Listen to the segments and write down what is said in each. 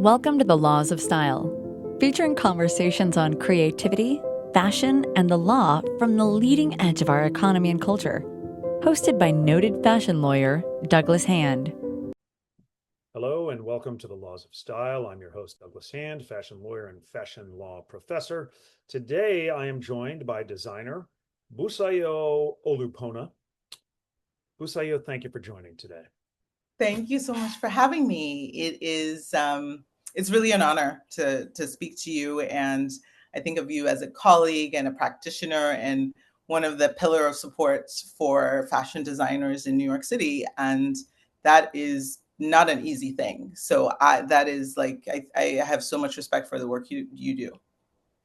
Welcome to the Laws of Style, featuring conversations on creativity, fashion, and the law from the leading edge of our economy and culture. Hosted by noted fashion lawyer Douglas Hand. Hello and welcome to the Laws of Style. I'm your host, Douglas Hand, fashion lawyer and fashion law professor. Today I am joined by designer Busayo Olupona. Busayo, thank you for joining today. Thank you so much for having me. It is it's really an honor to speak to you, and I think of you as a colleague and a practitioner and one of the pillar of supports for fashion designers in New York City, and that is not an easy thing. So I have so much respect for the work you do.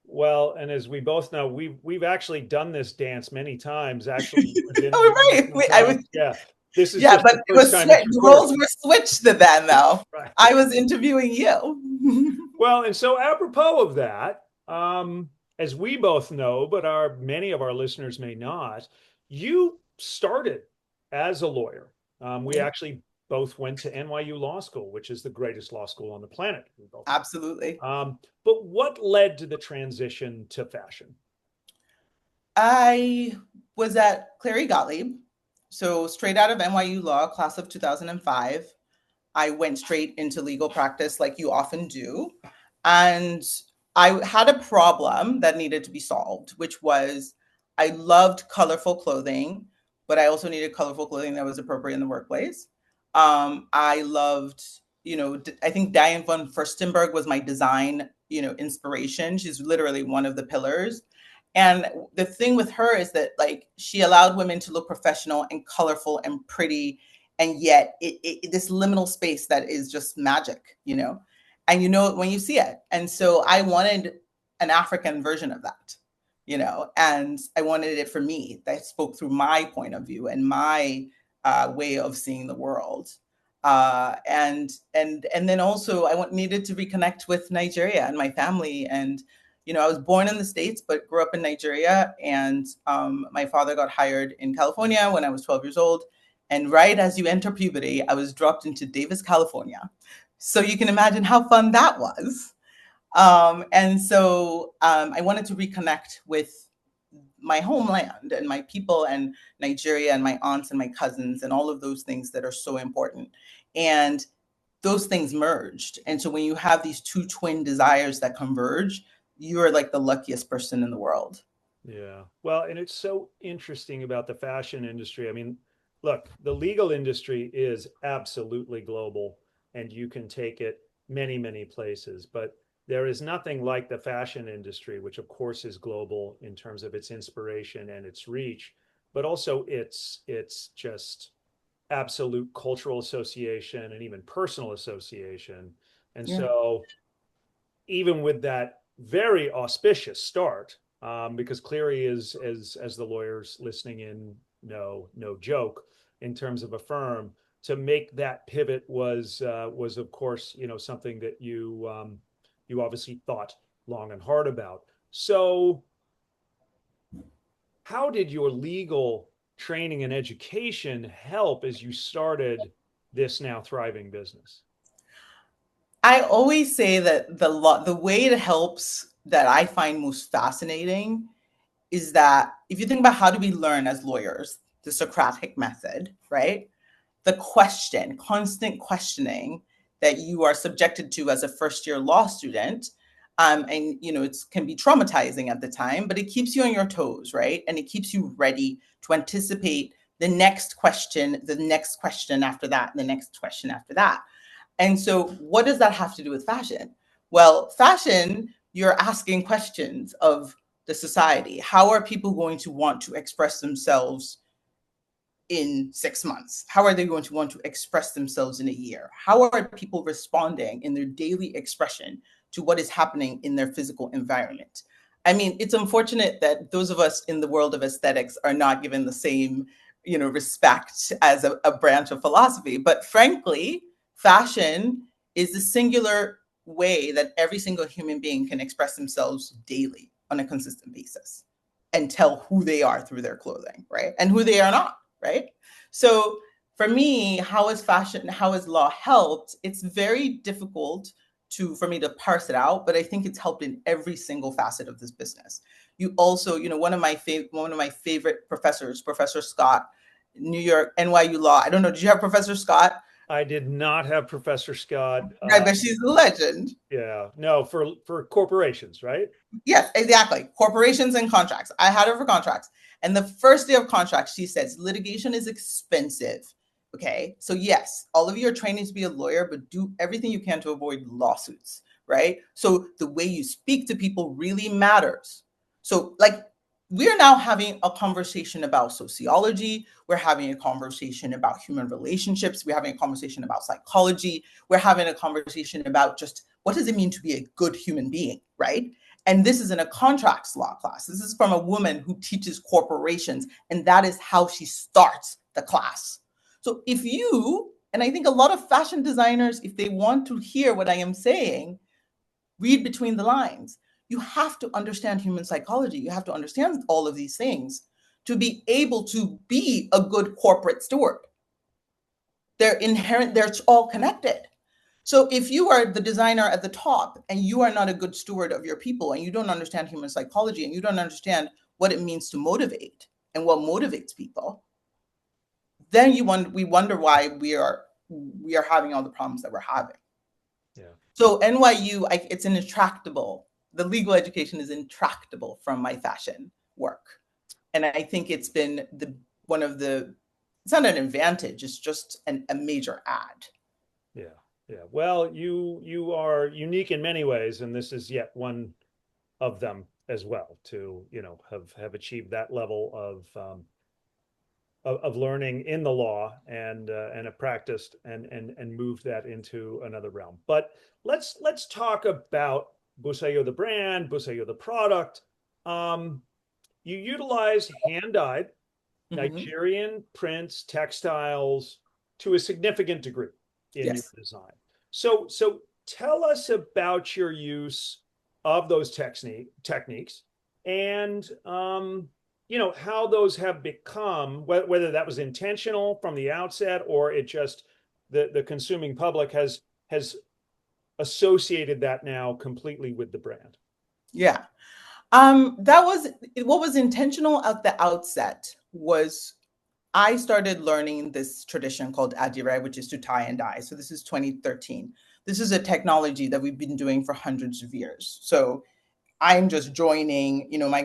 Well, and as we both know, we've actually done this dance many times. Actually, Oh, right. Yeah. This is Yeah, just but the roles were switched then, though. Right. I was interviewing you. Well, and so apropos of that, as we both know, but many of our listeners may not, you started as a lawyer. We actually both went to NYU Law School, which is the greatest law school on the planet. Absolutely. But what led to the transition to fashion? I was at Clary Gottlieb. So straight out of NYU Law, class of 2005, I went straight into legal practice like you often do. And I had a problem that needed to be solved, which was I loved colorful clothing, but I also needed colorful clothing that was appropriate in the workplace. I loved, I think Diane von Furstenberg was my design, inspiration. She's literally one of the pillars. And the thing with her is that she allowed women to look professional and colorful and pretty, and yet this liminal space that is just magic, and you know it when you see it. And so I wanted an African version of that, and I wanted it for me that spoke through my point of view and my way of seeing the world. And then also I needed to reconnect with Nigeria and my family. And I was born in the States, but grew up in Nigeria. And my father got hired in California when I was 12 years old. And right as you enter puberty, I was dropped into Davis, California. So you can imagine how fun that was. And so I wanted to reconnect with my homeland and my people and Nigeria and my aunts and my cousins and all of those things that are so important. And those things merged. And so when you have these two twin desires that converge, you are like the luckiest person in the world. Yeah. Well, and it's so interesting about the fashion industry. I mean, look, the legal industry is absolutely global and you can take it many, many places, but there is nothing like the fashion industry, which of course is global in terms of its inspiration and its reach, but also it's just absolute cultural association and even personal association. And so even with that very auspicious start, because Cleary is, as the lawyers listening in know, no joke in terms of a firm, to make that pivot was of course, something that you obviously thought long and hard about. So how did your legal training and education help as you started this now thriving business? I always say that the way it helps that I find most fascinating is that if you think about how do we learn as lawyers, the Socratic method, right? The constant questioning that you are subjected to as a first-year law student. And it can be traumatizing at the time, but it keeps you on your toes, right? And it keeps you ready to anticipate the next question after that, and the next question after that. And so what does that have to do with fashion? Well, fashion, you're asking questions of the society. How are people going to want to express themselves in 6 months? How are they going to want to express themselves in a year? How are people responding in their daily expression to what is happening in their physical environment? I mean, it's unfortunate that those of us in the world of aesthetics are not given the same, respect as a branch of philosophy. But frankly, fashion is the singular way that every single human being can express themselves daily on a consistent basis and tell who they are through their clothing, right? And who they are not, right? So for me, how has law helped? It's very difficult for me to parse it out, but I think it's helped in every single facet of this business. You also, one of my favorite professors, Professor Scott, New York, NYU Law. I don't know, did you have Professor Scott? I did not have Professor Scott. Right, but she's a legend. Yeah, no, for corporations, right? Yes, exactly. Corporations and contracts. I had her for contracts. And the first day of contracts, she says, litigation is expensive. Okay. So yes, all of you are training to be a lawyer, but do everything you can to avoid lawsuits, right? So the way you speak to people really matters. So like, we're now having a conversation about sociology. We're having a conversation about human relationships. We're having a conversation about psychology. We're having a conversation about just what does it mean to be a good human being, right? And this is in a contracts law class. This is from a woman who teaches corporations, and that is how she starts the class. So if you, and I think a lot of fashion designers, if they want to hear what I am saying, read between the lines. You have to understand human psychology. You have to understand all of these things to be able to be a good corporate steward. They're inherent, they're all connected. So if you are the designer at the top and you are not a good steward of your people and you don't understand human psychology and you don't understand what it means to motivate and what motivates people, then we wonder why we are having all the problems that we're having. Yeah. So NYU, it's an intractable. The legal education is intractable from my fashion work, and I think it's been it's not an advantage. It's just a major add. Yeah. Yeah. Well, you are unique in many ways, and this is yet one of them as well, to have achieved that level of learning in the law and have practiced and moved that into another realm. But let's talk about Busayo the brand, Busayo the product. You utilize hand-dyed Nigerian prints, textiles to a significant degree in your design. So tell us about your use of those techniques and how those have become, whether that was intentional from the outset or it just the consuming public has associated that now completely with the brand. Yeah. That was what was intentional at the outset. Was I started learning this tradition called Adire, which is to tie and dye. So this is 2013. This is a technology that we've been doing for hundreds of years. So I'm just joining, my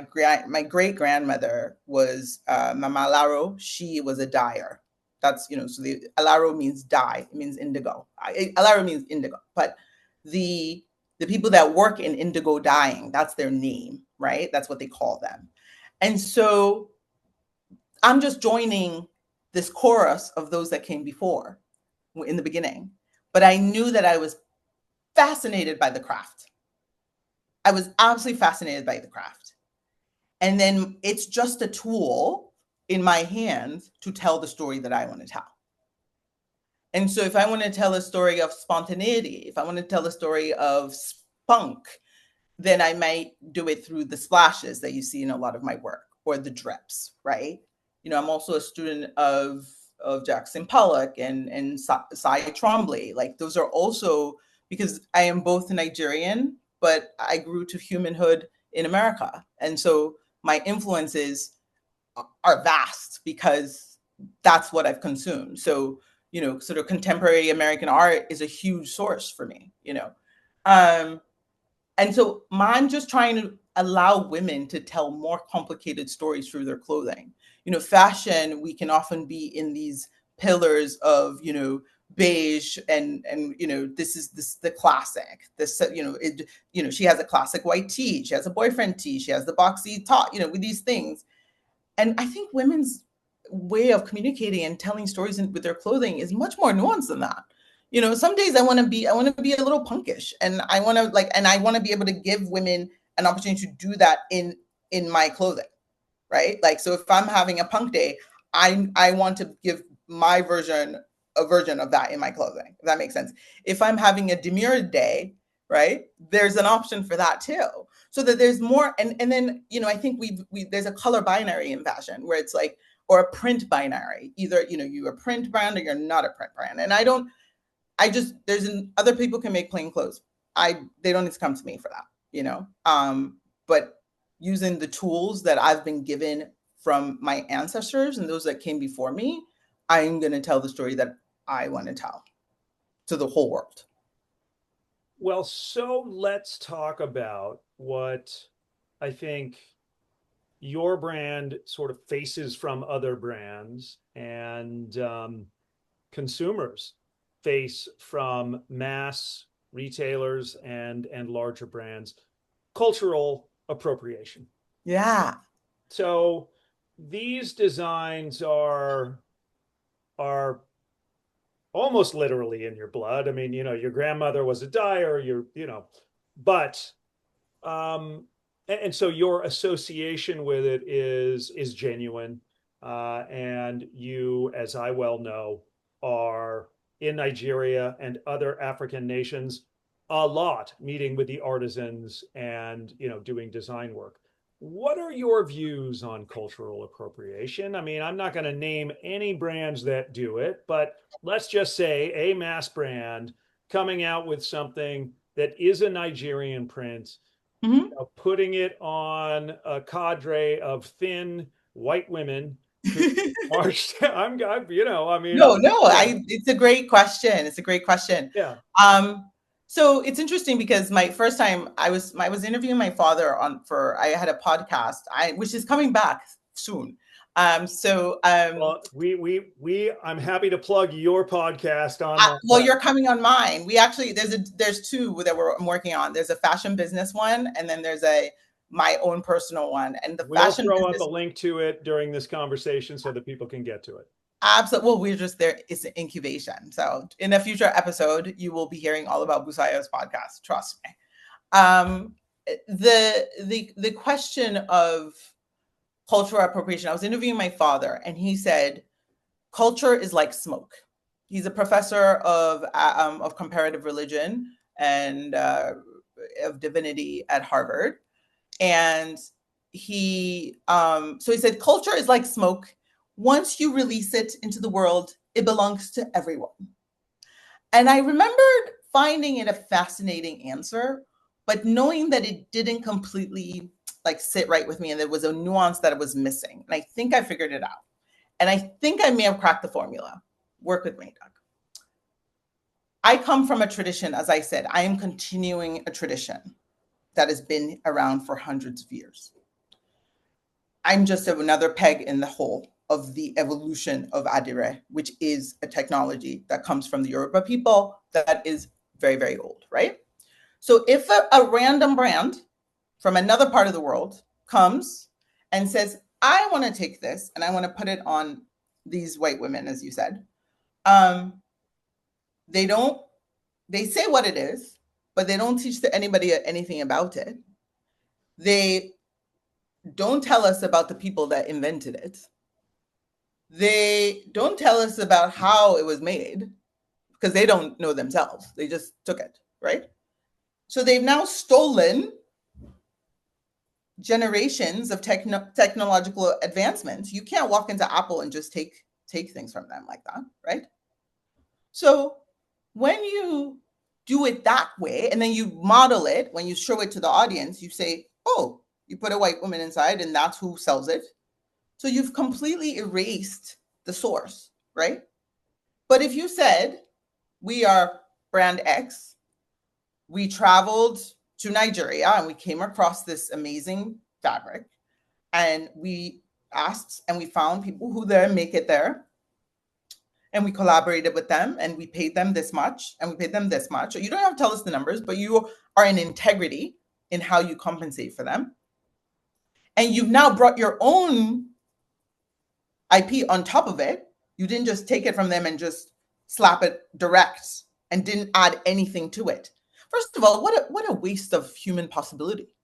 great grandmother was Mama Alaro. She was a dyer. That's, so the Alaro means dye. It means indigo. Alaro means indigo. But the people that work in indigo dyeing, that's their name, right? That's what they call them. And so I'm just joining this chorus of those that came before in the beginning. But I knew that I was fascinated by the craft. I was absolutely fascinated by the craft. And then it's just a tool in my hands to tell the story that I want to tell. And so if I want to tell a story of spontaneity, if I want to tell a story of spunk, then I might do it through the splashes that you see in a lot of my work or the drips, right? I'm also a student of Jackson Pollock and Cy Trombley. Like those are also, because I am both Nigerian, but I grew to humanhood in America. And so my influences are vast because that's what I've consumed. So, sort of contemporary American art is a huge source for me, And so I'm just trying to allow women to tell more complicated stories through their clothing. Fashion, we can often be in these pillars of, beige and this is the classic. She has a classic white tee, she has a boyfriend tee, she has the boxy top, with these things. And I think women's way of communicating and telling stories with their clothing is much more nuanced than that. Some days I want to be a little punkish, and I want to be able to give women an opportunity to do that in my clothing, right? Like, so if I'm having a punk day, I want to give my version of that in my clothing, if that makes sense. If I'm having a demure day, right, there's an option for that too, so that there's more. And then I think there's a color binary in fashion where it's like, or a print binary, either you're a print brand or you're not a print brand. And other people can make plain clothes, they don't need to come to me for that, you know. But using the tools that I've been given from my ancestors and those that came before me, I'm going to tell the story that I want to tell to the whole world. Well, so let's talk about what I think your brand sort of faces from other brands and consumers face from mass retailers and larger brands. Cultural appropriation. Yeah. So these designs are almost literally in your blood. I mean, you know, your grandmother was a dyer, but and so your association with it is genuine. And you, as I well know, are in Nigeria and other African nations a lot, meeting with the artisans and, you know, doing design work. What are your views on cultural appropriation? I mean, I'm not going to name any brands that do it, but let's just say a mass brand coming out with something that is a Nigerian print, Mm-hmm. you know, putting it on a cadre of thin white women who marched. You know, I mean, No, yeah. it's a great question. It's a great question. Yeah. So it's interesting because my first time I was interviewing my father I had a podcast, which is coming back soon. Well, I'm happy to plug your podcast on. Well, you're coming on mine. We actually there's two that I'm working on. There's a fashion business one, and then there's my own personal one. And the we'll fashion throw business, up a link to it during this conversation so that people can get to it. absolutely. Well, we're just there. It's an incubation. So in a future episode, you will be hearing all about Busayo's podcast. Trust me. The question of cultural appropriation. I was interviewing my father, and he said, "Culture is like smoke." He's a professor of comparative religion and of divinity at Harvard, and he said, "Culture is like smoke. Once you release it into the world, it belongs to everyone." And I remembered finding it a fascinating answer, but knowing that it didn't completely sit right with me, and there was a nuance that it was missing. And I think I figured it out. And I think I may have cracked the formula. Work with me, Doug. I come from a tradition, as I said, I am continuing a tradition that has been around for hundreds of years. I'm just another peg in the hole of the evolution of Adire, which is a technology that comes from the Yoruba people that is very, very old, right? So if a random brand from another part of the world comes and says, I want to take this and I want to put it on these white women, as you said, they say what it is, but they don't teach anybody anything about it. They don't tell us about the people that invented it. They don't tell us about how it was made because they don't know themselves. They just took it, right? So they've now stolen generations of technological advancements. You can't walk into Apple and just take things from them like that, right? So when you do it that way, and then you model it, when you show it to the audience, you say, oh, you put a white woman inside and that's who sells it. So you've completely erased the source, right? But if you said, we are brand X, we traveled to Nigeria and we came across this amazing fabric, and we asked and we found people who make it there, and we collaborated with them and we paid them this much and we paid them this much. So you don't have to tell us the numbers, but you are in integrity in how you compensate for them. And you've now brought your own IP on top of it. You didn't just take it from them and just slap it direct and didn't add anything to it. First of all, what a waste of human possibility.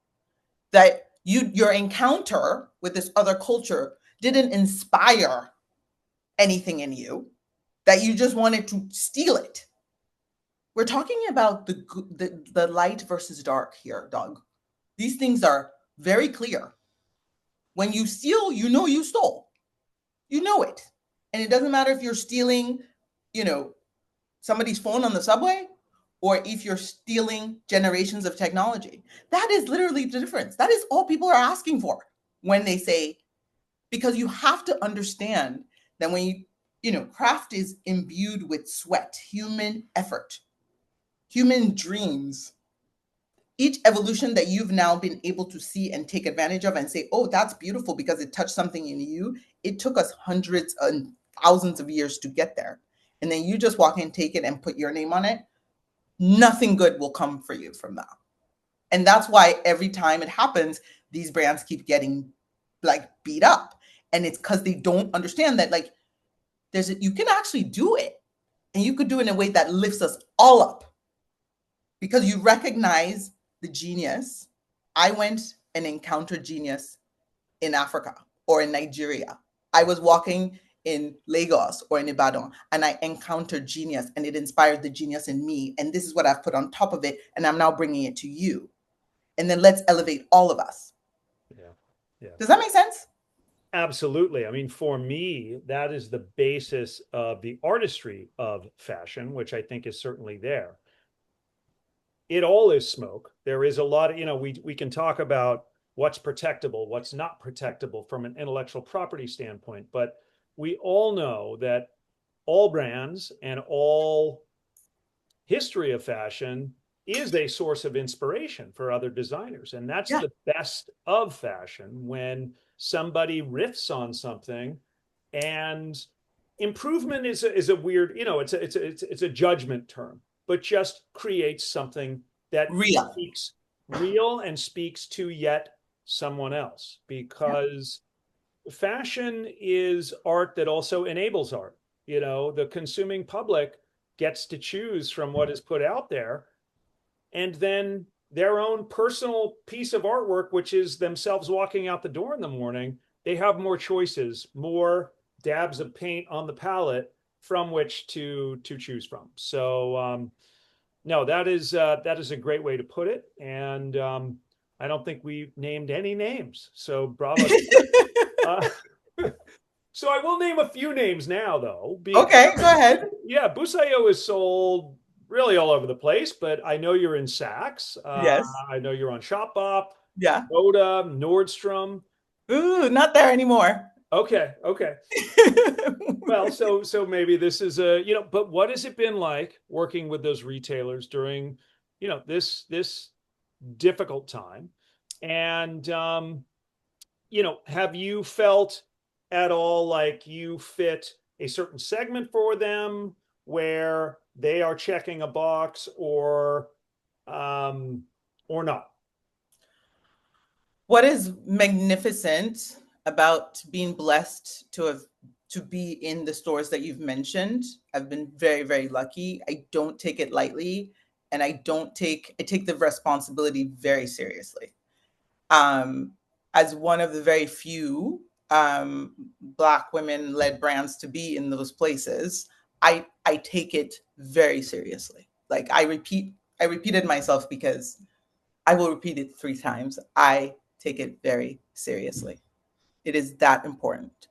That your encounter with this other culture didn't inspire anything in you, that you just wanted to steal it. We're talking about the light versus dark here, Doug. These things are very clear. When you steal, you know you stole. You know it. And it doesn't matter if you're stealing, somebody's phone on the subway, or if you're stealing generations of technology. That is literally the difference. That is all people are asking for when they say, because you have to understand that when craft is imbued with sweat, human effort, human dreams. Each evolution that you've now been able to see and take advantage of and say, oh, that's beautiful because it touched something in you. It took us hundreds and thousands of years to get there. And then you just walk in, take it and put your name on it. Nothing good will come for you from that. And that's why every time it happens, these brands keep getting like beat up. And it's because they don't understand that like you can actually do it. And you could do it in a way that lifts us all up because you recognize the genius. I went and encountered genius in Africa or in Nigeria. I was walking in Lagos or in Ibadan and I encountered genius and it inspired the genius in me. And this is what I've put on top of it. And I'm now bringing it to you. And then let's elevate all of us. Yeah. Does that make sense? Absolutely. I mean, for me, that is the basis of the artistry of fashion, which I think is certainly there. It all is smoke. There is a lot of, we can talk about what's protectable, what's not protectable from an intellectual property standpoint, but we all know that all brands and all history of fashion is a source of inspiration for other designers. And that's the best of fashion, when somebody riffs on something. And improvement is a weird, it's a judgment term, but just creates something that speaks real and speaks to yet someone else, because fashion is art that also enables art. The consuming public gets to choose from what is put out there, and then their own personal piece of artwork, which is themselves walking out the door in the morning, they have more choices, more dabs of paint on the palette from which to choose from. So no, that is a great way to put it. And I don't think we named any names. So bravo. So I will name a few names now, though. Okay, go ahead. Yeah, Busayo is sold really all over the place, but I know you're in Saks. Yes. I know you're on Shopbop. Yeah. Oda, Nordstrom. Ooh, not there anymore. Okay. Well, so maybe this is but what has it been like working with those retailers during, this difficult time? And have you felt at all like you fit a certain segment for them where they are checking a box or not? What is magnificent about being blessed to be in the stores that you've mentioned? I've been very, very lucky. I don't take it lightly, and I take the responsibility very seriously. As one of the very few Black women-led brands to be in those places, I take it very seriously. Like I repeated myself because I will repeat it 3 times. I take it very seriously. It is that important.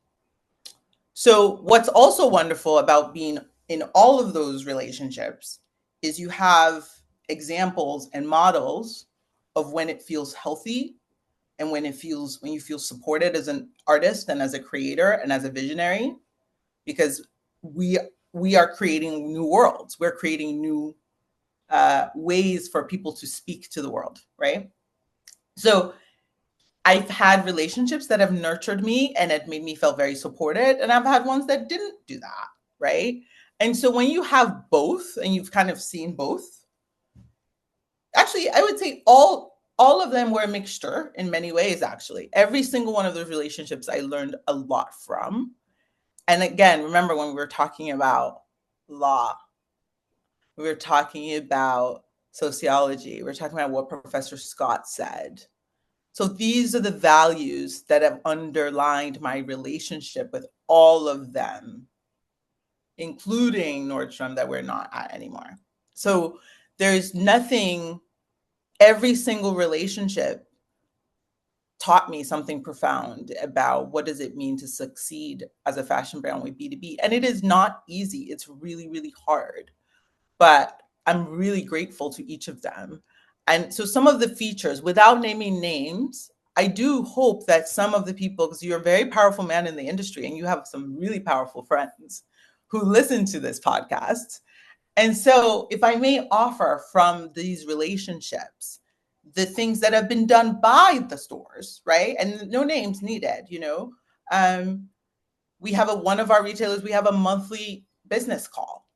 So what's also wonderful about being in all of those relationships is you have examples and models of when it feels healthy and when you feel supported as an artist and as a creator and as a visionary, because we are creating new worlds. We're creating new ways for people to speak to the world, right? So I've had relationships that have nurtured me and it made me feel very supported. And I've had ones that didn't do that, right? And so when you have both and you've kind of seen both, actually, I would say all of them were a mixture in many ways, actually. Every single one of those relationships I learned a lot from. And again, remember when we were talking about law, we were talking about sociology, we were talking about what Professor Scott said. So these are the values that have underlined my relationship with all of them, including Nordstrom, that we're not at anymore. So there's nothing, every single relationship taught me something profound about what does it mean to succeed as a fashion brand with B2B. And it is not easy. It's really, really hard. But I'm really grateful to each of them. And so some of the features, without naming names, I do hope that some of the people, because you're a very powerful man in the industry and you have some really powerful friends who listen to this podcast. And so if I may offer from these relationships, the things that have been done by the stores, right? And no names needed, we have one of our retailers, we have a monthly business call,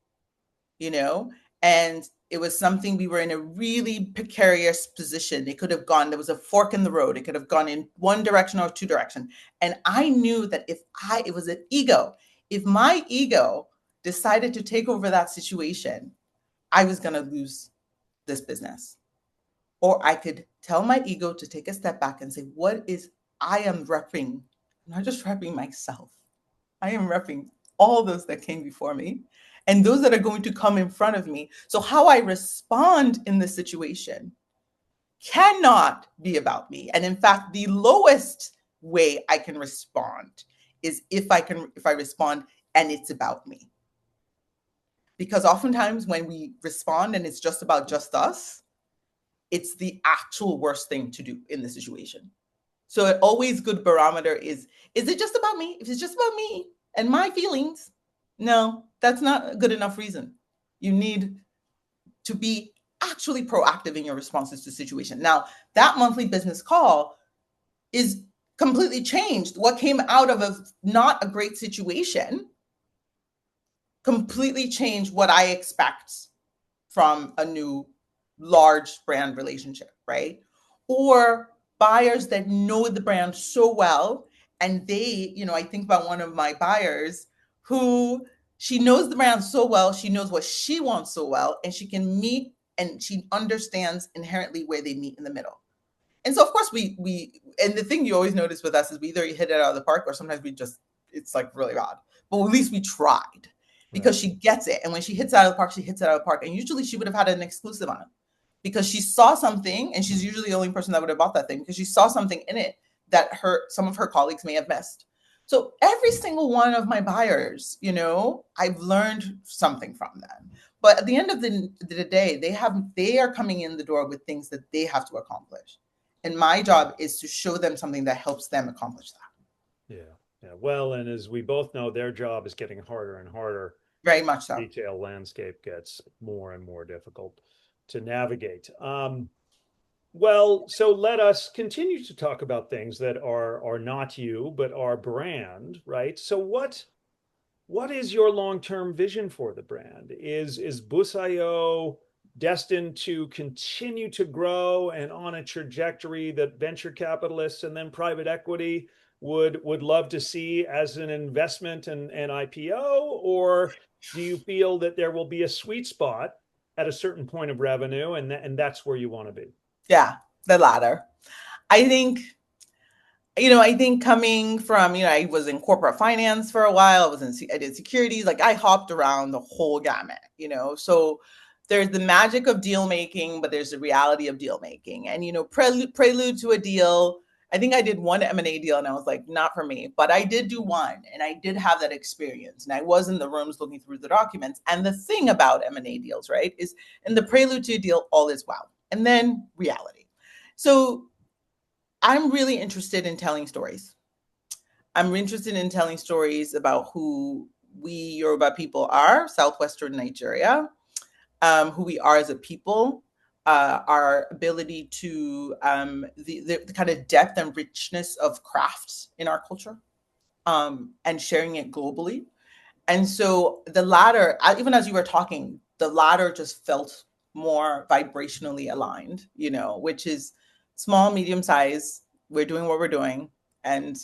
and it was something, we were in a really precarious position. It could have gone, there was a fork in the road. It could have gone in one direction or two directions. And I knew that it was an ego. If my ego decided to take over that situation, I was going to lose this business. Or I could tell my ego to take a step back and say, I am repping, not just repping myself. I am repping all those that came before me and those that are going to come in front of me. So how I respond in this situation cannot be about me. And in fact, the lowest way I can respond is if I respond and it's about me. Because oftentimes when we respond and it's just about just us, it's the actual worst thing to do in the situation. So an always good barometer is it just about me? If it's just about me and my feelings, no, that's not a good enough reason. You need to be actually proactive in your responses to situation. Now, that monthly business call is completely changed. What came out of not a great situation completely changed what I expect from a new large brand relationship, right? Or buyers that know the brand so well. And they, I think about one of my buyers who, she knows the brand so well, she knows what she wants so well, and she can meet and she understands inherently where they meet in the middle. And so of course we and the thing you always notice with us is we either hit it out of the park or sometimes it's like really bad. But at least we tried because she gets it. And when she hits it out of the park, she hits it out of the park. And usually she would have had an exclusive on it because she saw something, and she's usually the only person that would have bought that thing because she saw something in it that some of her colleagues may have missed. So every single one of my buyers, I've learned something from them. But at the end of the day, they are coming in the door with things that they have to accomplish. And my job is to show them something that helps them accomplish that. Yeah. Well, and as we both know, their job is getting harder and harder. Very much so. Retail landscape gets more and more difficult to navigate. Well, so let us continue to talk about things that are not you, but our brand, right? So what is your long-term vision for the brand? Is Busayo destined to continue to grow and on a trajectory that venture capitalists and then private equity would love to see as an investment and IPO? Or do you feel that there will be a sweet spot at a certain point of revenue and that's where you want to be? Yeah, the latter. I think coming from, I was in corporate finance for a while. I did securities. Like I hopped around the whole gamut, so there's the magic of deal making, but there's the reality of deal making. And, prelude to a deal, I think I did one M&A deal and I was like, not for me, but I did do one and I did have that experience. And I was in the rooms looking through the documents. And the thing about M&A deals, right, is in the prelude to a deal, all is well. And then reality. So I'm really interested in telling stories. I'm interested in telling stories about who we Yoruba people are, Southwestern Nigeria, who we are as a people, our ability to the kind of depth and richness of crafts in our culture, and sharing it globally. And so the latter, even as you were talking, the latter just felt more vibrationally aligned, which is small, medium size. We're doing what we're doing. And,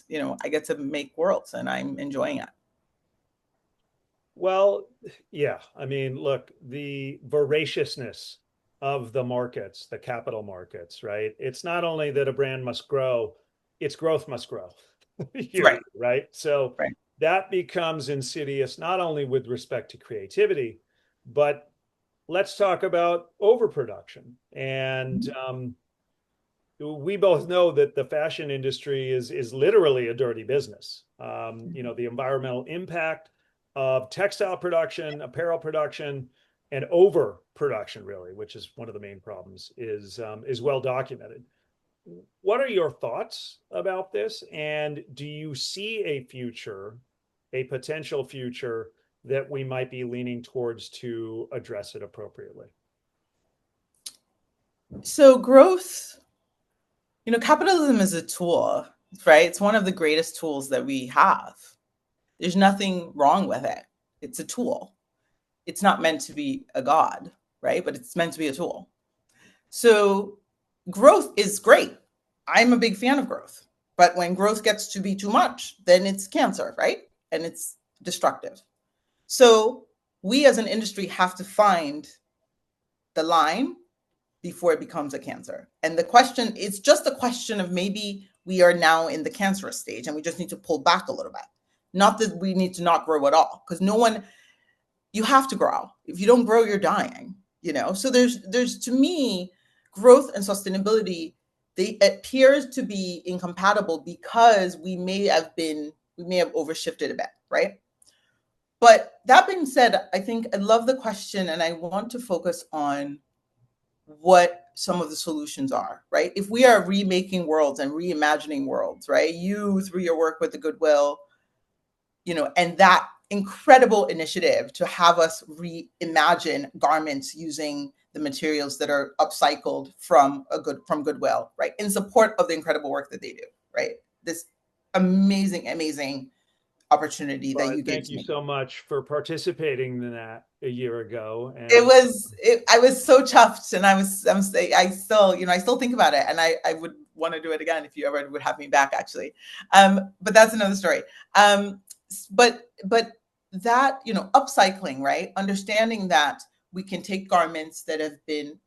I get to make worlds and I'm enjoying it. Well, yeah. I mean, look, the voraciousness of the markets, the capital markets, right? It's not only that a brand must grow, its growth must grow. Right. So that becomes insidious, not only with respect to creativity, but let's talk about overproduction. And we both know that the fashion industry is literally a dirty business. The environmental impact of textile production, apparel production, and overproduction, really, which is one of the main problems, is well documented. What are your thoughts about this? And do you see a future, a potential future that we might be leaning towards to address it appropriately? So growth, capitalism is a tool, right? It's one of the greatest tools that we have. There's nothing wrong with it. It's a tool. It's not meant to be a god, right? But it's meant to be a tool. So growth is great. I'm a big fan of growth. But when growth gets to be too much, then it's cancer, right? And it's destructive. So we as an industry have to find the line before it becomes a cancer. And the question, it's just a question of maybe we are now in the cancerous stage and we just need to pull back a little bit. Not that we need to not grow at all, because you have to grow. If you don't grow, you're dying, So there's to me, growth and sustainability, they appears to be incompatible because we may have overshifted a bit, right? But that being said, I think I love the question and I want to focus on what some of the solutions are, right? If we are remaking worlds and reimagining worlds, right? You, through your work with the Goodwill, and that incredible initiative to have us reimagine garments using the materials that are upcycled from Goodwill, right? In support of the incredible work that they do, right? This amazing, amazing opportunity that you gave Thank to you me. so much for participating in that a year ago. And I was so chuffed, and I still think about it, and I would want to do it again if you ever would have me back, actually. But that's another story. But that, upcycling, right? Understanding that we can take garments that have been,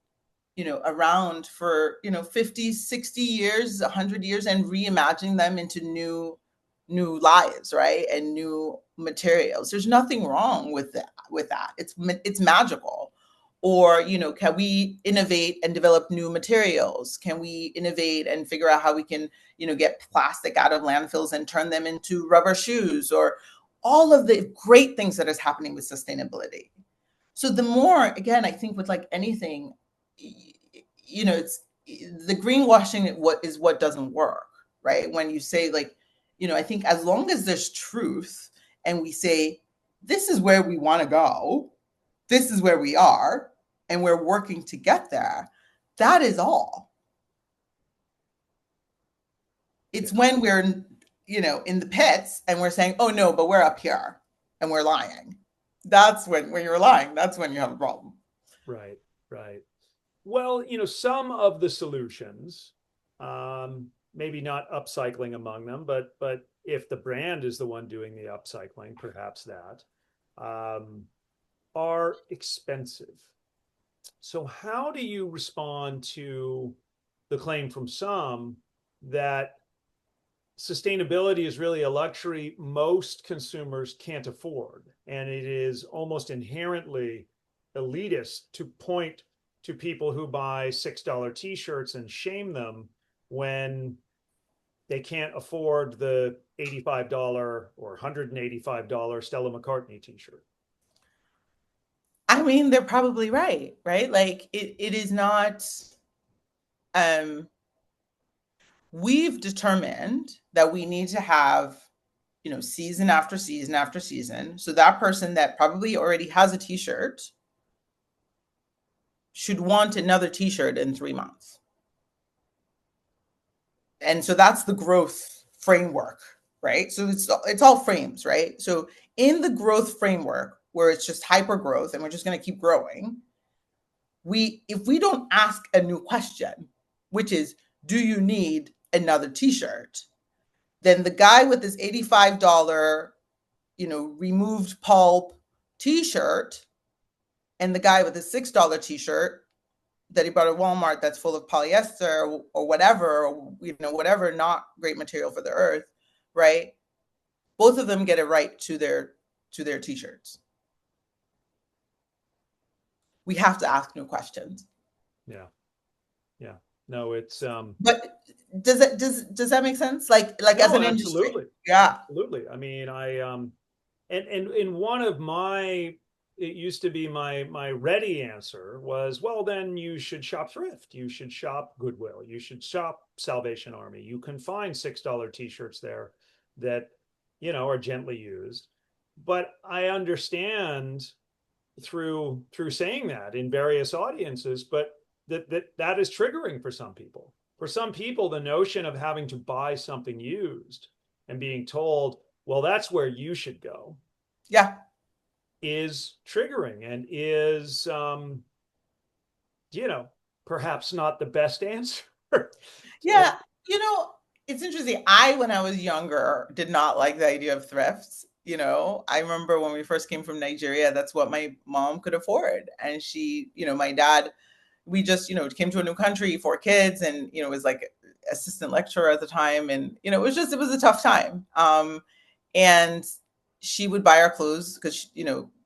around for, 50, 60 years, 100 years, and reimagining them into new lives, right? And new materials. There's nothing wrong with that. It's magical. Or, can we innovate and develop new materials? Can we innovate and figure out how we can, get plastic out of landfills and turn them into rubber shoes, or all of the great things that is happening with sustainability. So the more, again, I think with like anything, it's the greenwashing what doesn't work, right? When you say like, I think as long as there's truth and we say, this is where we want to go, this is where we are, and we're working to get there, that is all. It's when we're, in the pits and we're saying, oh no, but we're up here and we're lying. That's when you're lying, that's when you have a problem. Right. Well, some of the solutions, maybe not upcycling among them, but if the brand is the one doing the upcycling, perhaps that, are expensive. So how do you respond to the claim from some that sustainability is really a luxury most consumers can't afford, and it is almost inherently elitist to point to people who buy $6 t-shirts and shame them when they can't afford the $85 or $185 Stella McCartney t-shirt? I mean, they're probably right? Like it is not, we've determined that we need to have, season after season after season. So that person that probably already has a t-shirt should want another t-shirt in 3 months. And so that's the growth framework, right? So it's all frames, right? So in the growth framework, where it's just hyper growth and we're just going to keep growing, if we don't ask a new question, which is, do you need another t-shirt? Then the guy with this $85, removed pulp t-shirt, and the guy with the $6 t-shirt that he bought at Walmart that's full of polyester or whatever, whatever, not great material for the earth, right? Both of them get a right to their t-shirts. We have to ask new questions. Yeah. No, it's but does that make sense? Like no, as an absolutely. Industry? Yeah, absolutely. I mean, and in one of my it used to be my ready answer was, well, then you should shop thrift, you should shop Goodwill, you should shop Salvation Army. You can find $6 t-shirts there that, are gently used. But I understand through saying that in various audiences, but that is triggering for some people. For some people, the notion of having to buy something used and being told, well, that's where you should go, Yeah. is triggering and is, perhaps not the best answer. Yeah. It's interesting. When I was younger, did not like the idea of thrifts. I remember when we first came from Nigeria, that's what my mom could afford. And she, my dad, we just, came to a new country, 4 kids, and, was like assistant lecturer at the time. And, it was a tough time. And she would buy our clothes because,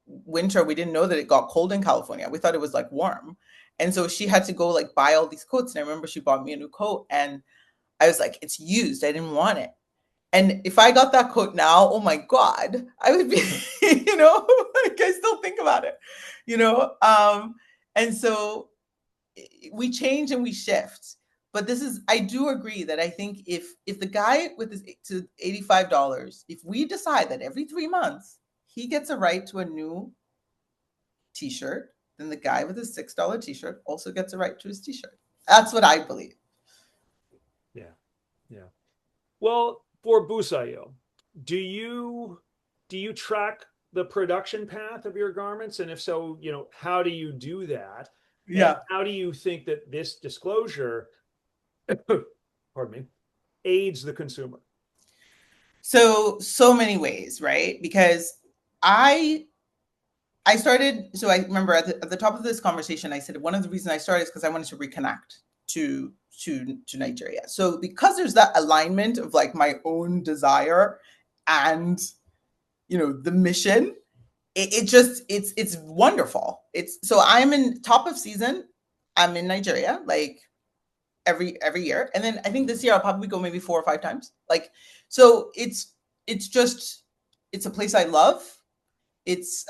winter, we didn't know that it got cold in California. We thought it was like warm. And so she had to go like buy all these coats. And I remember she bought me a new coat and I was like, it's used. I didn't want it. And if I got that coat now, oh my God, I would be, like I still think about it, and so we change and we shift. But I do agree that I think if the guy with his to $85, if we decide that every 3 months he gets a right to a new t-shirt, then the guy with his $6 t-shirt also gets a right to his t-shirt. That's what I believe. Yeah. Yeah. Well, for Busayo, do you track the production path of your garments? And if so, how do you do that? Yeah. And how do you think that this disclosure, pardon me, aids the consumer? So many ways, right? Because I started, so I remember at the top of this conversation, I said, one of the reasons I started is because I wanted to reconnect to Nigeria. So because there's that alignment of like my own desire and, the mission, it's wonderful. So I'm in top of season. I'm in Nigeria, like every year. And then I think this year I'll probably go maybe 4 or 5 times. Like, so it's a place I love.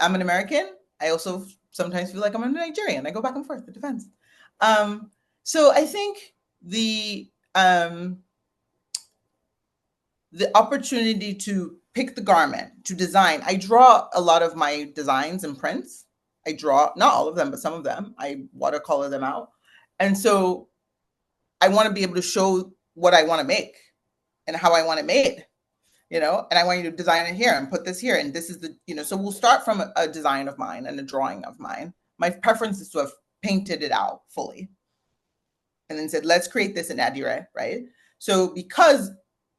I'm an American. I also sometimes feel like I'm a Nigerian. I go back and forth. It depends. So I think the opportunity to pick the garment, to design. I draw a lot of my designs and prints. I draw, not all of them, but some of them. I watercolor them out. And so I want to be able to show what I want to make and how I want it made. And I want you to design it here and put this here. And this is so we'll start from a design of mine and a drawing of mine. My preference is to have painted it out fully. And then said, let's create this in Adire, right? So because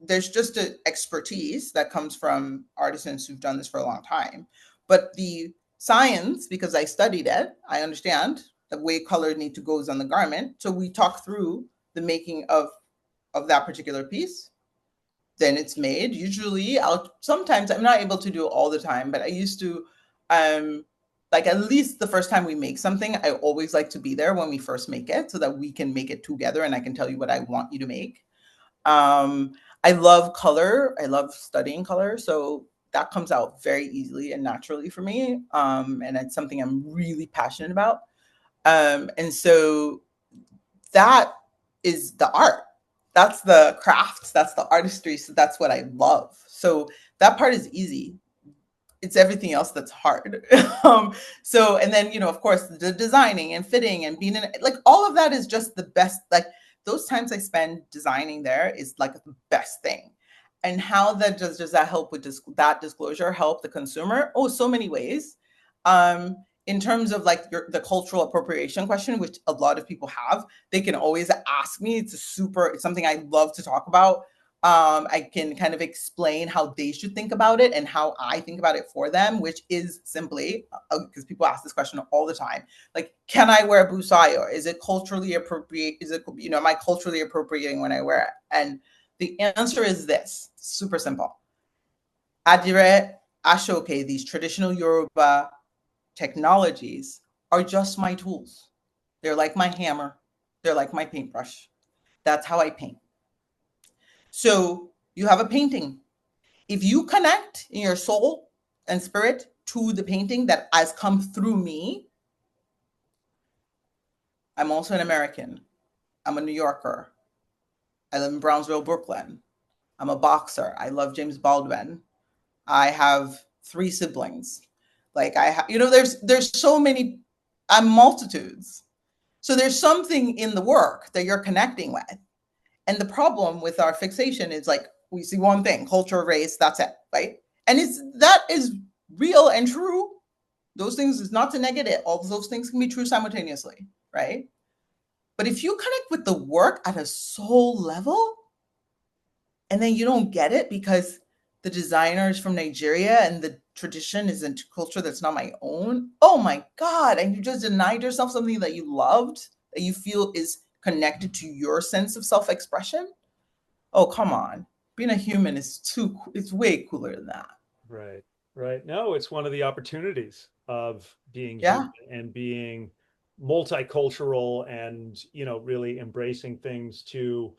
there's just an expertise that comes from artisans who've done this for a long time. But the science, because I studied it, I understand the way color need to goes on the garment. So we talk through the making of that particular piece. Then it's made. Usually sometimes I'm not able to do it all the time, but I used to, like at least the first time we make something, I always like to be there when we first make it so that we can make it together and I can tell you what I want you to make. I love color. I love studying color. So that comes out very easily and naturally for me. And it's something I'm really passionate about. And so that is the art. That's the crafts. That's the artistry. So that's what I love. So that part is easy. It's everything else that's hard. And then, of course, the designing and fitting and being like all of that is just the best. Like those times I spend designing there is like the best thing. And how that does that help with that disclosure help the consumer? Oh, so many ways. In terms of like the cultural appropriation question, which a lot of people have, they can always ask me. It's something I love to talk about. I can kind of explain how they should think about it and how I think about it for them, which is simply, because people ask this question all the time, like, can I wear Busayo? Is it culturally appropriate? Is it, am I culturally appropriating when I wear it? And the answer is this, super simple. Adire, Ashoke, these traditional Yoruba technologies are just my tools. They're like my hammer. They're like my paintbrush. That's how I paint. So you have a painting. If you connect in your soul and spirit to the painting that has come through me. I'm also an American. I'm a New Yorker. I live in Brownsville, Brooklyn. I'm a boxer. I love James Baldwin. I have 3 siblings. Like there's so many, I'm multitudes. So there's something in the work that you're connecting with. And the problem with our fixation is like, we see one thing, culture, race, that's it, right? And that is real and true. Those things is not to negate it. All of those things can be true simultaneously, right? But if you connect with the work at a soul level, and then you don't get it because the designer is from Nigeria and the tradition is into culture that's not my own, oh my God, and you just denied yourself something that you loved, that you feel is connected to your sense of self-expression. Oh, come on. Being a human it's way cooler than that. Right, right. No, it's one of the opportunities of being Yeah. human and being multicultural and, really embracing things to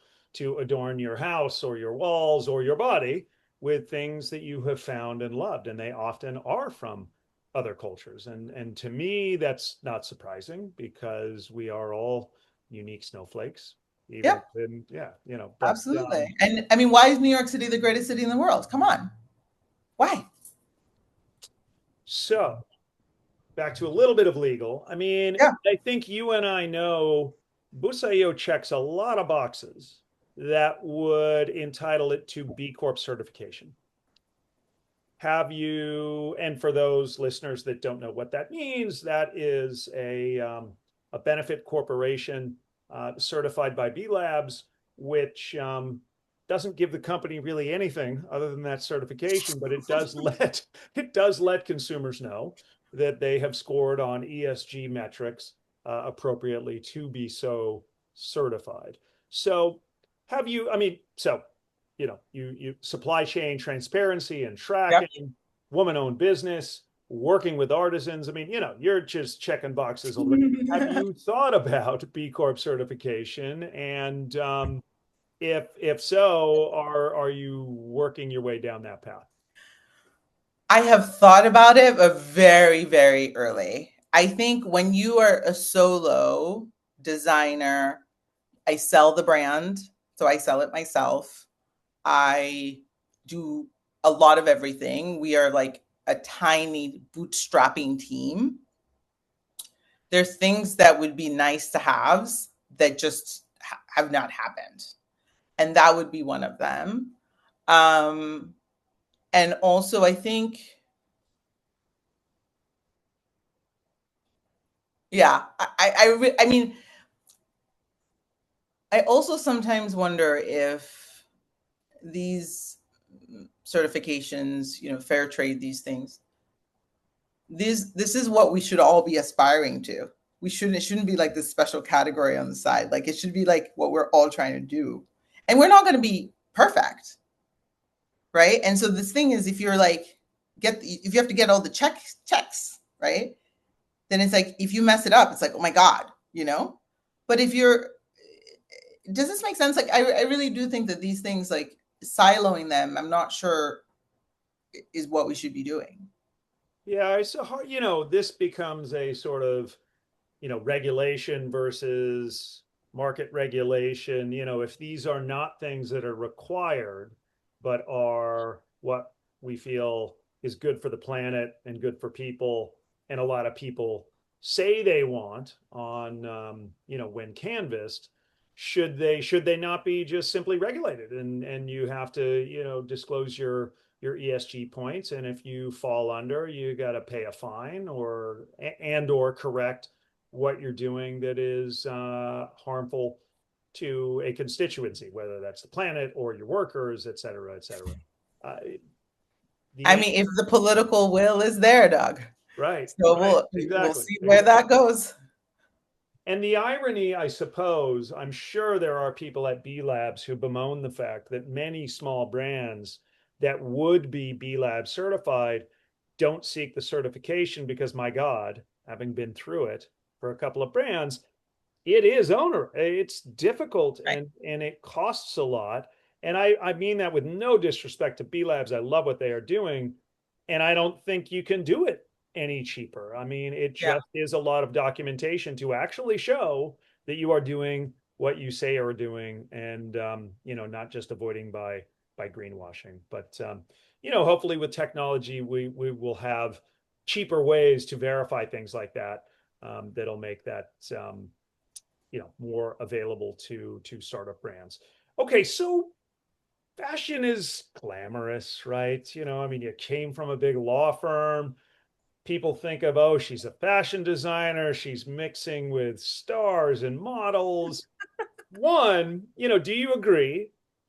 adorn your house or your walls or your body with things that you have found and loved. And they often are from other cultures. And to me, that's not surprising because we are all unique snowflakes. Even Yep. in, yeah, but Absolutely. And I mean, why is New York City the greatest city in the world? Come on. Why? so back to a little bit of legal. I mean, Yeah. I think you and I know Busayo checks a lot of boxes that would entitle it to B Corp certification. Have you, and for those listeners that don't know what that means, that is a benefit corporation certified by B Labs, which doesn't give the company really anything other than that certification, but it does let consumers know that they have scored on ESG metrics appropriately to be so certified. So have you, I mean, so, you supply chain transparency and tracking, Yep. woman-owned business, working with artisans. I mean, you're just checking boxes. Have you thought about B Corp certification? And if so, are you working your way down that path? I have thought about it, but very, very early. I think when you are a solo designer, I sell the brand, so I sell it myself. I do a lot of everything. We are like a tiny bootstrapping team. There's things that would be nice to have that just have not happened. And that would be one of them. And also, I think, yeah, I mean, I also sometimes wonder if these certifications, fair trade, these things, this is what we should all be aspiring to. It shouldn't be like this special category on the side. Like it should be like what we're all trying to do. And we're not going to be perfect. Right. And so this thing is, if you're like, if you have to get all the checks, right? Then it's like, if you mess it up, it's like, oh my God, but if does this make sense? Like, I really do think that these things, like siloing them, I'm not sure is what we should be doing. Yeah, so this becomes a sort of regulation versus market regulation. If these are not things that are required, but are what we feel is good for the planet and good for people, and a lot of people say they want on, when canvassed, should they not be just simply regulated and you have to, disclose your ESG points, and if you fall under, you got to pay a fine or correct what you're doing that is harmful to a constituency, whether that's the planet or your workers, et cetera, et cetera. I mean, if the political will is there, Doug. Right. So right, we'll see where that goes. And the irony, I suppose, I'm sure there are people at B Labs who bemoan the fact that many small brands that would be B Lab certified don't seek the certification because, my God, having been through it for a couple of brands, it is it's difficult, right. and it costs a lot. And I mean that with no disrespect to B Labs. I love what they are doing. And I don't think you can do it any cheaper. I mean, it Yeah. just is a lot of documentation to actually show that you are doing what you say you are doing, and not just avoiding by greenwashing. But hopefully with technology, we will have cheaper ways to verify things like that, that'll make that more available to startup brands. Okay, so fashion is glamorous, right? I mean, you came from a big law firm. People think of, oh, she's a fashion designer. She's mixing with stars and models. One, do you agree?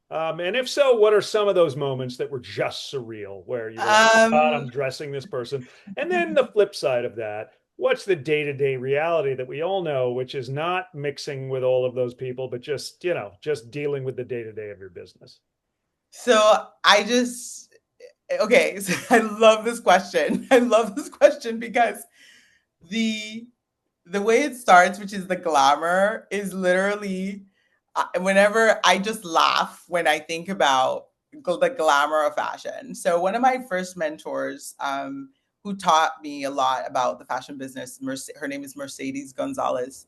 And if so, what are some of those moments that were just surreal where you were like, God, Um, I'm dressing this person? And then the flip side of that, what's the day-to-day reality that we all know, which is not mixing with all of those people, but just dealing with the day-to-day of your business? so okay, so I love this question. I love this question because the the way it starts, which is the glamour, is literally whenever I just laugh when I think about the glamour of fashion. So one of my first mentors, who taught me a lot about the fashion business, her name is Mercedes Gonzalez.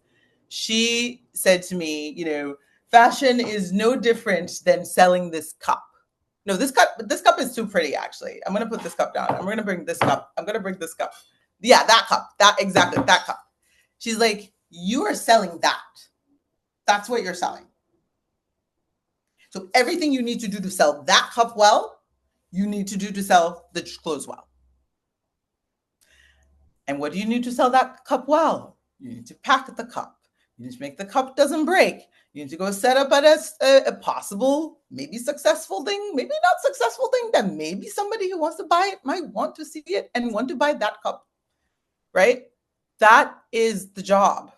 She said to me, fashion is no different than selling this cup. No, this cup is too pretty, actually. I'm gonna put this cup down. I'm gonna bring this cup. I'm gonna bring this cup. Yeah, that cup. That cup. She's like, you are selling that. That's what you're selling. So everything you need to do to sell that cup well, you need to do to sell the clothes well. And what do you need to sell that cup well? You need to pack the cup. You need to make the cup doesn't break. You need to go set up a possible, maybe successful thing, maybe not successful thing that maybe somebody who wants to buy it might want to see it and want to buy that cup, right? That is the job.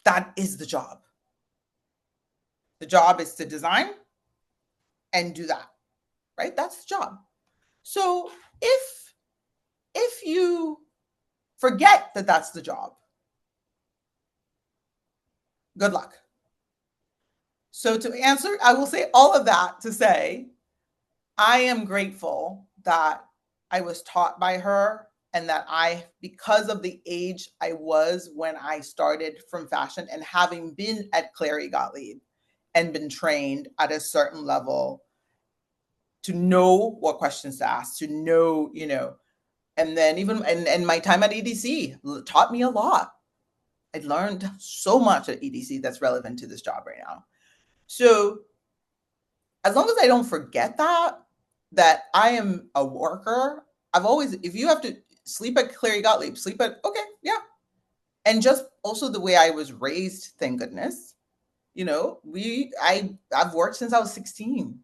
That is the job. The job is to design and do that, right? That's the job. So if you forget that that's the job, good luck. So to answer, I will say all of that to say, I am grateful that I was taught by her, and that because of the age I was when I started from fashion, and having been at Clary Gottlieb and been trained at a certain level to know what questions to ask, to know, and then even, and my time at EDC taught me a lot. I learned so much at EDC that's relevant to this job right now. So as long as I don't forget that I am a worker, if you have to sleep at Clary Gottlieb, okay, yeah. And just also the way I was raised, thank goodness, I've worked since I was 16.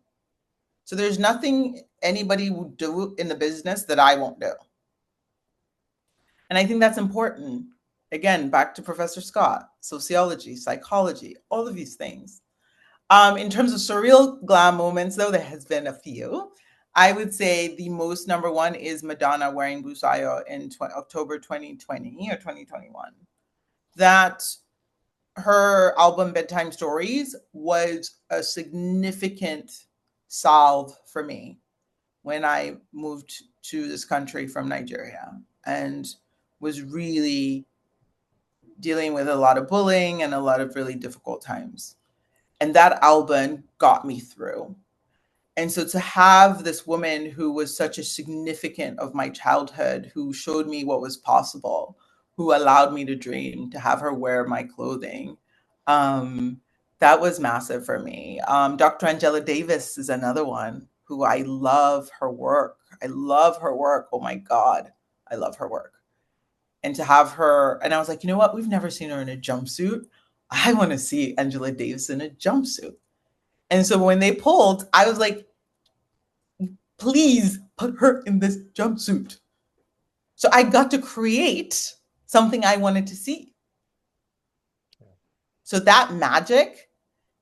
So there's nothing anybody would do in the business that I won't do. And I think that's important. Again, back to Professor Scott, sociology, psychology, all of these things. In terms of surreal glam moments, though, there has been a few. I would say the most number one is Madonna wearing Busayo in October 2020 or 2021. That her album Bedtime Stories was a significant salve for me when I moved to this country from Nigeria, and was really dealing with a lot of bullying and a lot of really difficult times. And that album got me through. And so to have this woman who was such a significant of my childhood, who showed me what was possible, who allowed me to dream, to have her wear my clothing, that was massive for me. Dr. Angela Davis is another one who I love her work. I love her work. Oh my God, I love her work. And to have her, and I was like, you know what? We've never seen her in a jumpsuit. I want to see Angela Davis in a jumpsuit. And so when they pulled, I was like, please put her in this jumpsuit. So I got to create something I wanted to see. So that magic.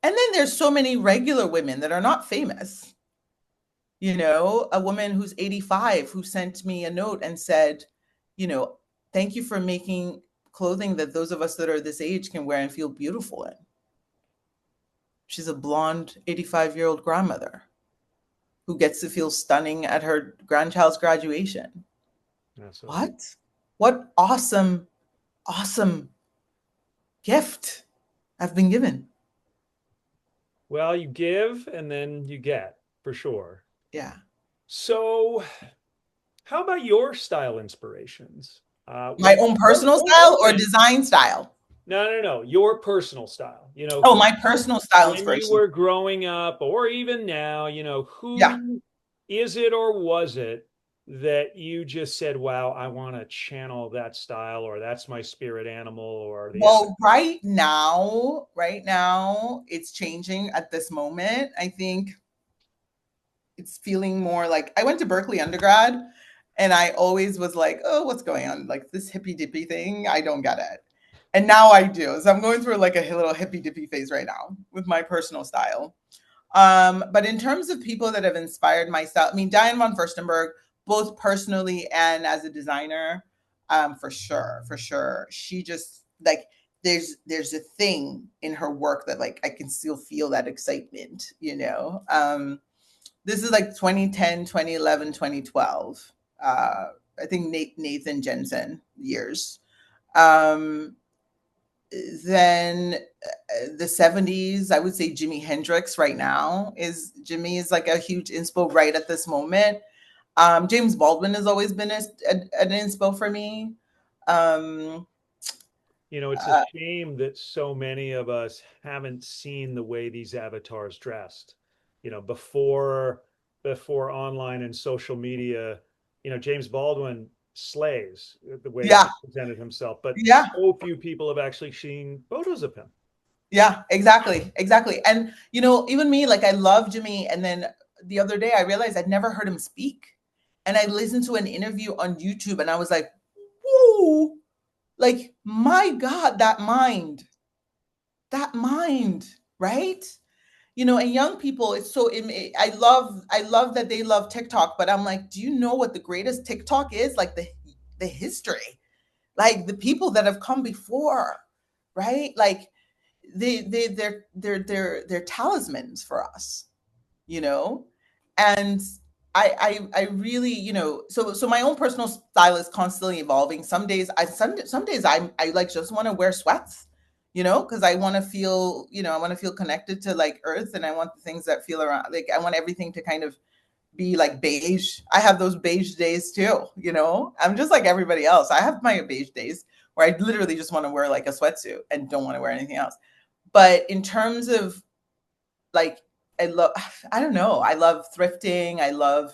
And then there's so many regular women that are not famous. A woman who's 85 who sent me a note and said, thank you for making clothing that those of us that are this age can wear and feel beautiful in. She's a blonde 85-year-old grandmother. who gets to feel stunning at her grandchild's graduation. Absolutely. What awesome gift I've been given. Well, you give and then you get, for sure. Yeah. So, how about your style inspirations? My own personal style or design style? No. Your personal style. Oh, my personal style when you inspiration. were growing up, or even now, Yeah. who is it or was it that you just said, "Wow, I want to channel that style," or "That's my spirit animal," or the Well, right now, it's changing at this moment. I think it's feeling more like I went to Berkeley undergrad and I always was like, oh, what's going on? Like this hippy dippy thing, I don't get it. And now I do. So I'm going through like a little hippy dippy phase right now with my personal style. But in terms of people that have inspired my style, I mean, Diane von Furstenberg, both personally and as a designer, for sure. She just like, there's a thing in her work that like I can still feel that excitement, this is like 2010, 2011, 2012. I think Nathan Jensen years. Then the 70s, I would say Jimi Hendrix right now Jimmy is like a huge inspo right at this moment. James Baldwin has always been an inspo for me. it's a shame that so many of us haven't seen the way these avatars dressed. Before online and social media, James Baldwin slays the way he presented himself, but so few people have actually seen photos of him. Yeah, exactly. And even me, like I love Jimmy. And then the other day I realized I'd never heard him speak. And I listened to an interview on YouTube and I was like, whoa, like my God, that mind, right? And young people, it's so I love that they love TikTok, but I'm like, do you know what the greatest TikTok is? Like the history, like the people that have come before, right? Like they're talismans for us, and I really, so my own personal style is constantly evolving. Some days I like just want to wear sweats, because I want to feel, connected to like earth, and I want the things that feel around, like I want everything to kind of be like beige. I have those beige days too, I'm just like everybody else. I have my beige days where I literally just want to wear like a sweatsuit and don't want to wear anything else. But in terms of like, I don't know. I love thrifting. I love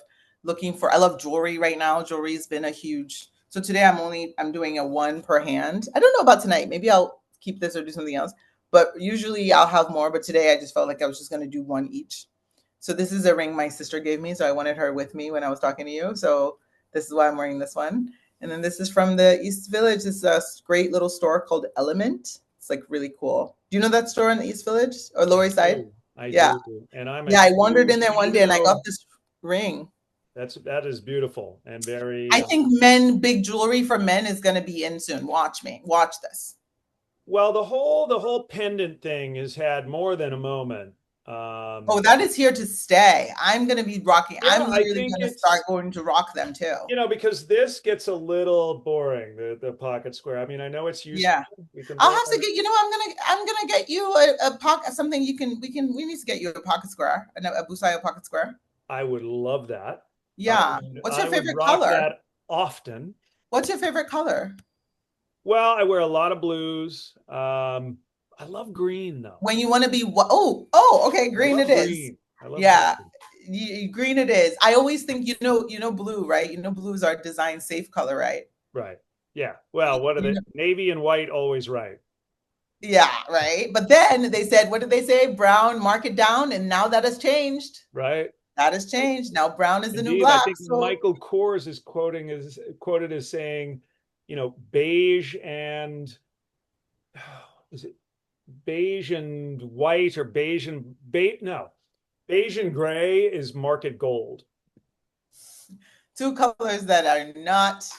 jewelry right now. Jewelry's been a huge, so today I'm doing a one per hand. I don't know about tonight. Maybe I'll keep this or do something else, but usually I'll have more. But today I just felt like I was just going to do one each. So this is a ring my sister gave me. So I wanted her with me when I was talking to you. So this is why I'm wearing this one. And then this is from the East Village. It's a great little store called Element. It's like really cool. Do you know that store in the East Village or Lower East Side? I do. And I wandered in there one day and I got this ring. That is beautiful and very. I think big jewelry for men is going to be in soon. Watch this. Well, the whole pendant thing has had more than a moment. That is here to stay. I'm going to be rocking. Yeah, I'm literally going to start going to rock them too. Because this gets a little boring. The pocket square. I mean, I know it's useful. Yeah, I'll have to get. I'm gonna get you a pocket. Something we need to get you a pocket square, a Busayo pocket square. I would love that. Yeah. What's your favorite color? That often. What's your favorite color? Well, I wear a lot of blues. I love green though. When you want to be okay, green it is. Green. Green it is. I always think blue, right? Blue is our design safe color, right? Right. Yeah. Well, what are they? Navy and white always right. Yeah, right. But then they said, what did they say? Brown, mark it down, and now that has changed. Right. That has changed. Now brown is the new black. I think Michael Kors is quoted as saying, beige and is it beige and white or beige and beige and gray is market gold. Two colors that are not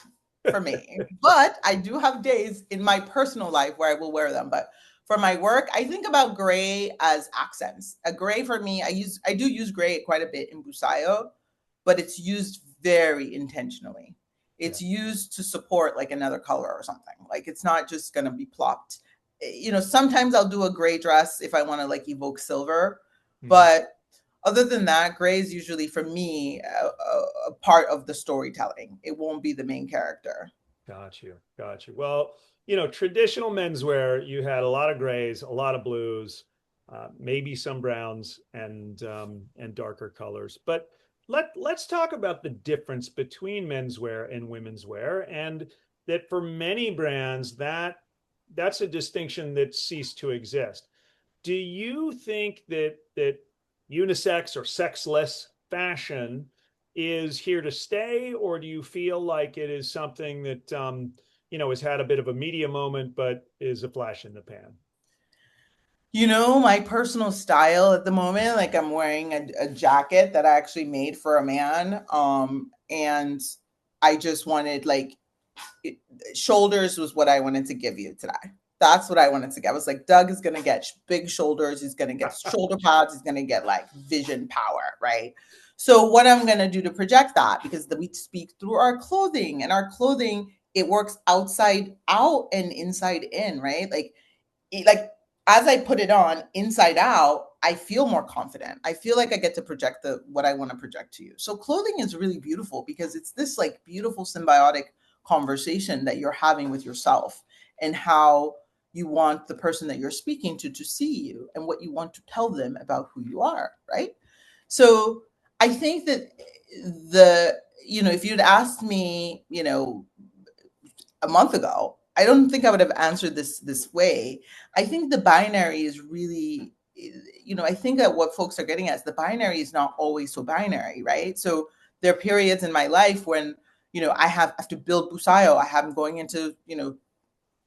for me. But I do have days in my personal life where I will wear them. But For my work, I think about gray as accents. A gray for me, I do use gray quite a bit in Busayo, but it's used very intentionally. It's used to support like another color or something. Like it's not just going to be plopped. Sometimes I'll do a gray dress if I want to like evoke silver, but other than that, gray is usually for me a part of the storytelling. It won't be the main character. Got you. Well, traditional menswear, you had a lot of grays, a lot of blues, maybe some browns and darker colors. But let's talk about the difference between menswear and women's wear, and that for many brands that's a distinction that ceased to exist. Do you think that unisex or sexless fashion is here to stay, or do you feel like it is something that has had a bit of a media moment but is a flash in the pan? My personal style at the moment, like I'm wearing a jacket that I actually made for a man, and I just wanted shoulders was what I wanted to give you today. That's what I wanted to get. I was like, Doug is going to get big shoulders. He's going to get shoulder pads. He's going to get like vision power, right? So what I'm going to do to project that, because we speak through our clothing, and our clothing, it works outside out and inside in, right? Like as I put it on inside out, I feel more confident. I feel like I get to project what I want to project to you. So clothing is really beautiful because it's this like beautiful symbiotic conversation that you're having with yourself, and how you want the person that you're speaking to see you, and what you want to tell them about who you are, right? So I think that if you'd asked me, a month ago, I don't think I would have answered this way. I think the binary is really, I think that what folks are getting at is the binary is not always so binary, right? So there are periods in my life when, I have to build Busayo. I have going into,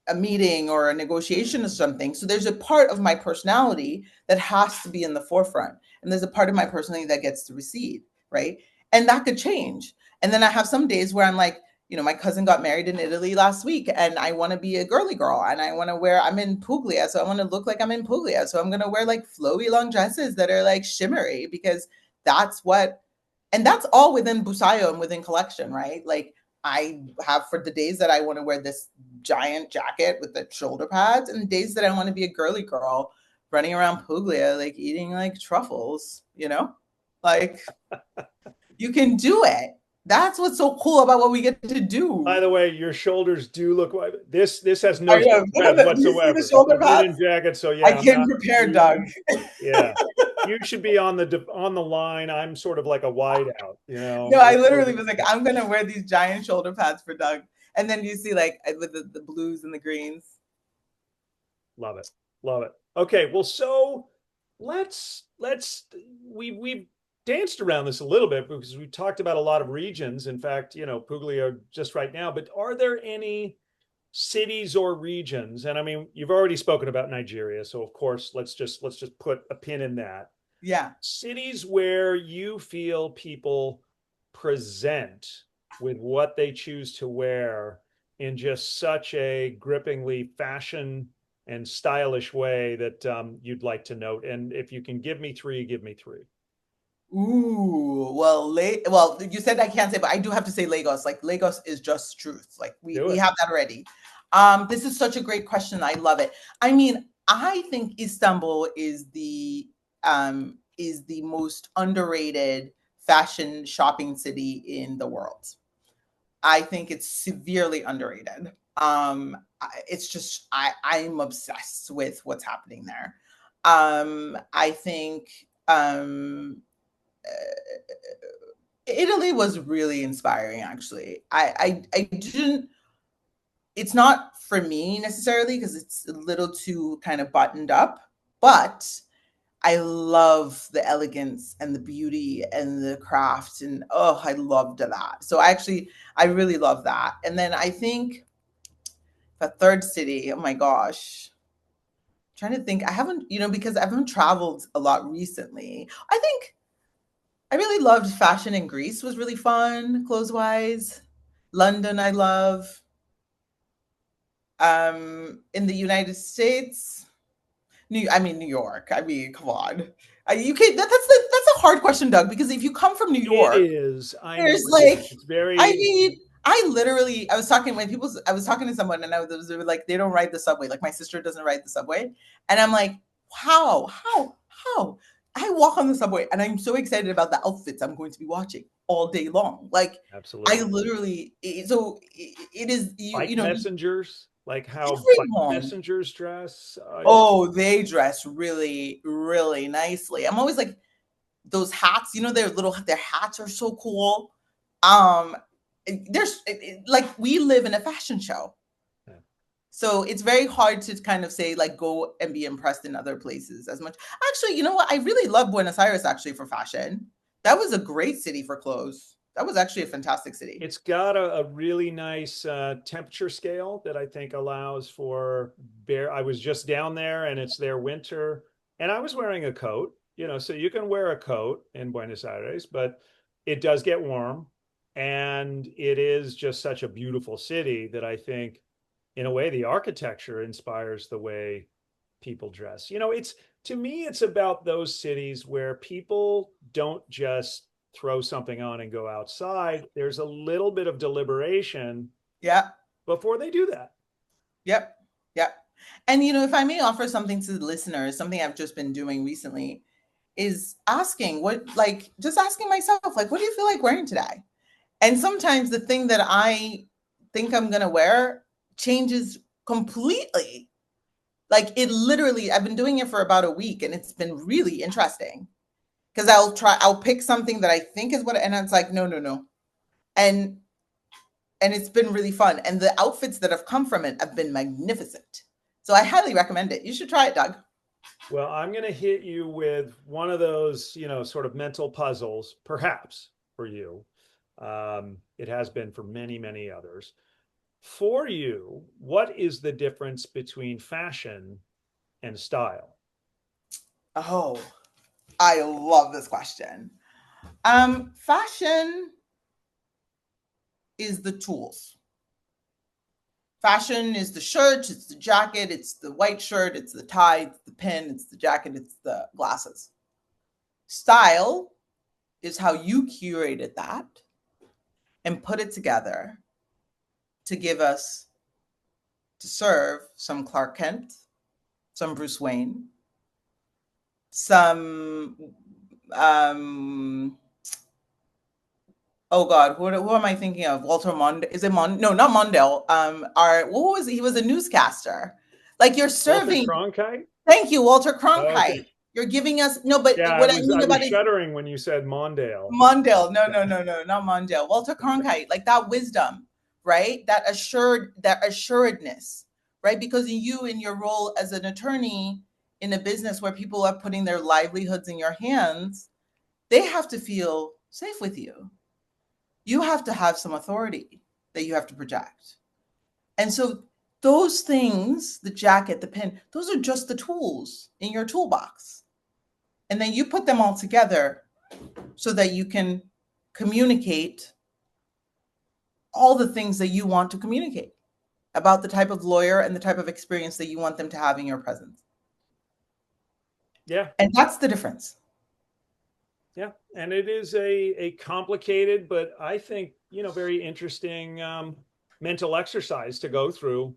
a meeting or a negotiation or something. So there's a part of my personality that has to be in the forefront. And there's a part of my personality that gets to recede, right? And that could change. And then I have some days where I'm like, my cousin got married in Italy last week, and I want to be a girly girl, and I want to I'm in Puglia, so I want to look like I'm in Puglia. So I'm going to wear like flowy long dresses that are like shimmery, because and that's all within Busayo and within collection, right? Like I have for the days that I want to wear this giant jacket with the shoulder pads, and days that I want to be a girly girl running around Puglia, like eating like truffles, like you can do it. That's what's so cool about what we get to do. By the way, your shoulders do look like this. This has no pads whatsoever. The shoulder pads? Jacket, so yeah, I came prepared, Doug. Yeah, you should be on the line. I'm sort of like a wide out, No, I literally was like, I'm gonna wear these giant shoulder pads for Doug, and then you see like with the blues and the greens. Love it. Okay, well, so we've danced around this a little bit because we talked about a lot of regions. In fact, Puglia just right now, but are there any cities or regions? And I mean, you've already spoken about Nigeria, so of course, let's just put a pin in that. Yeah. Cities where you feel people present with what they choose to wear in just such a grippingly fashion and stylish way that you'd like to note. And if you can give me three, give me three. Ooh, well, you said I can't say, but I do have to say Lagos. Like Lagos is just truth. Like we have that already. This is such a great question. I love it. I mean, I think Istanbul is the most underrated fashion shopping city in the world. I think it's severely underrated. It's just I'm obsessed with what's happening there. I think Italy was really inspiring, actually. I didn't, it's not for me necessarily because it's a little too kind of buttoned up, but I love the elegance and the beauty and the craft, and I loved that. So I really love that. And then I think the third city, oh my gosh, I'm trying to think. I haven't, because I haven't traveled a lot recently. I think I really loved fashion in Greece. Was really fun, clothes-wise. London, I love. In the United States, New York. I mean, come on. You can't. That's a hard question, Doug, because if you come from New It York, is. I know there's it is. like, It's I very. mean, I was talking to someone, and they were like, they don't ride the subway. Like my sister doesn't ride the subway, and I'm like, how? I walk on the subway, and I'm so excited about the outfits I'm going to be watching all day long. Like I Absolutely. literally, so it is Bike messengers, like how bike everyone. messengers dress. Oh, they dress really, really nicely. I'm always like, those hats, their hats are so cool. Um, there's like, we live in a fashion show. Yeah. So it's very hard to kind of say like go and be impressed in other places as much. Actually, you know what? I really love Buenos Aires actually for fashion. That was a great city for clothes. That was actually a fantastic city. It's got a really nice temperature scale that I think allows for I was just down there and it's their winter, and I was wearing a coat, so you can wear a coat in Buenos Aires, but it does get warm. And it is just such a beautiful city that I think, in a way, the architecture inspires the way people dress. To me, it's about those cities where people don't just throw something on and go outside. There's a little bit of deliberation Yeah. before they do that. Yep. Yep. And if I may offer something to the listeners, something I've just been doing recently is just asking myself, like, what do you feel like wearing today? And sometimes the thing that I think I'm going to wear changes completely. Like it literally, I've been doing it for about a week and it's been really interesting because I'll pick something that I think is and it's like, no. And it's been really fun. And the outfits that have come from it have been magnificent. So I highly recommend it. You should try it, Doug. Well, I'm going to hit you with one of those, sort of mental puzzles, perhaps for you. It has been for many, many others. For you, what is the difference between fashion and style? Oh, I love this question. Fashion is the tools. Fashion is the shirt, it's the jacket, it's the white shirt, it's the tie, it's the pin, it's the jacket, it's the glasses. Style is how you curated that and put it together to serve some Clark Kent, some Bruce Wayne, some oh God, who am I thinking of? Walter Mondale? Is it No, not Mondale. What was he? Was a newscaster. Like you're serving. Walter Cronkite? Thank you, Walter Cronkite. Oh, okay. You're giving us but yeah. What I was shuddering when you said Mondale. Mondale. No, not Mondale. Walter Cronkite, like that wisdom, right? That assuredness, right? Because in your role as an attorney in a business where people are putting their livelihoods in your hands, they have to feel safe with you. You have to have some authority that you have to project. And so those things, the jacket, the pin, those are just the tools in your toolbox. And then you put them all together so that you can communicate all the things that you want to communicate about the type of lawyer and the type of experience that you want them to have in your presence. Yeah. And that's the difference. Yeah. And it is a complicated, but I think, very interesting mental exercise to go through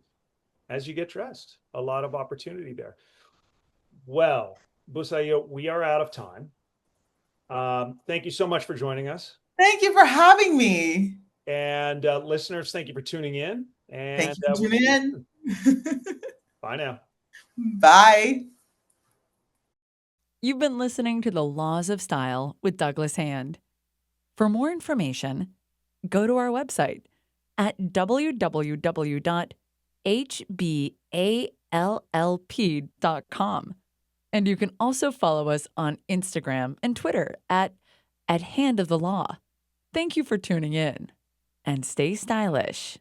as you get dressed. A lot of opportunity there. Well, Busayo, we are out of time. Thank you so much for joining us. Thank you for having me. And listeners, thank you for tuning in. And thank you for tuning in. Bye now. Bye. You've been listening to The Laws of Style with Douglas Hand. For more information, go to our website at www.hballp.com. And you can also follow us on Instagram and Twitter at Hand of the Law. Thank you for tuning in, and stay stylish.